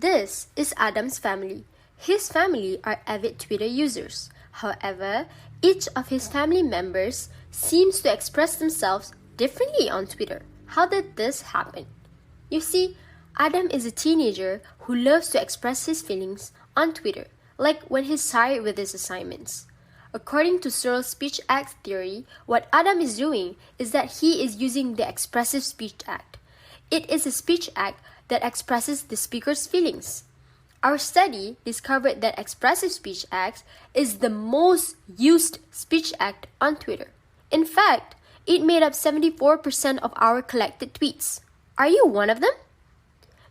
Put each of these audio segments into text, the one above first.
This is Adam's family. His family are avid Twitter users. However, each of his family members seems to express themselves differently on Twitter. How did this happen? You see, Adam is a teenager who loves to express his feelings on Twitter, like when he's tired with his assignments. According to Searle's Speech Act theory, what Adam is doing is that he is using the Expressive Speech Act. It is a speech act that expresses the speaker's feelings. Our study discovered that Expressive Speech Act is the most used speech act on Twitter. In fact, it made up 74% of our collected tweets. Are you one of them?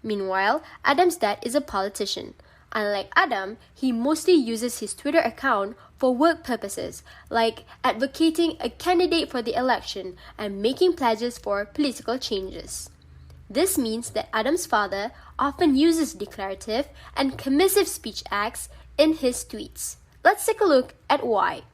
Meanwhile, Adam's dad is a politician. Unlike Adam, he mostly uses his Twitter account for work purposes, like advocating a candidate for the election and making pledges for political changes. This means that Adam's father often uses declarative and commissive speech acts in his tweets. Let's take a look at why.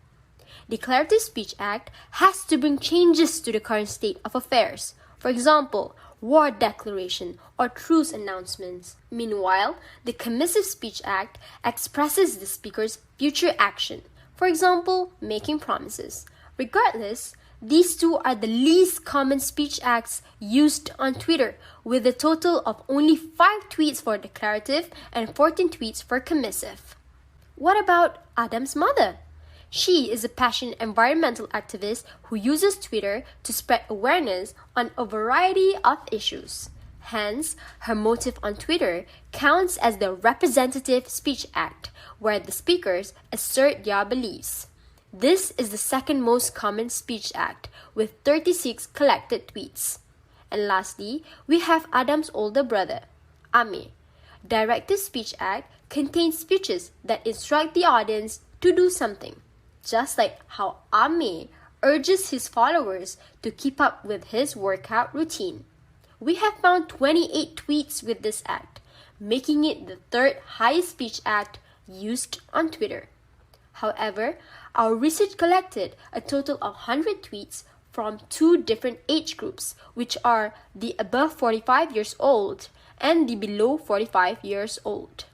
Declarative Speech Act has to bring changes to the current state of affairs. For example, war declaration or truce announcements. Meanwhile, the Commissive Speech Act expresses the speaker's future action. For example, making promises. Regardless, these two are the least common speech acts used on Twitter, with a total of only 5 tweets for declarative and 14 tweets for commissive. What about Adam's mother? She is a passionate environmental activist who uses Twitter to spread awareness on a variety of issues. Hence, her motive on Twitter counts as the Representative Speech Act, where the speakers assert their beliefs. This is the second most common speech act, with 36 collected tweets. And lastly, we have Adam's older brother, Ame. Directive Speech Act contains speeches that instruct the audience to do something, just like how Ame urges his followers to keep up with his workout routine. We have found 28 tweets with this act, making it the third highest speech act used on Twitter. However, our research collected a total of 100 tweets from 2 different age groups, which are the above 45 years old and the below 45 years old.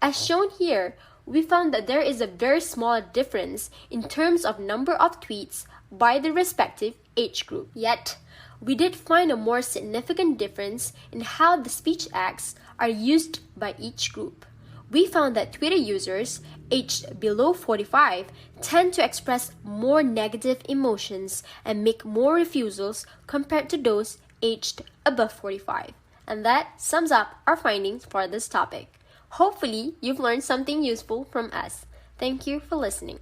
As shown here, we found that there is a very small difference in terms of number of tweets by the respective age group. Yet, we did find a more significant difference in how the speech acts are used by each group. We found that Twitter users aged below 45 tend to express more negative emotions and make more refusals compared to those aged above 45. And that sums up our findings for this topic. Hopefully, you've learned something useful from us. Thank you for listening.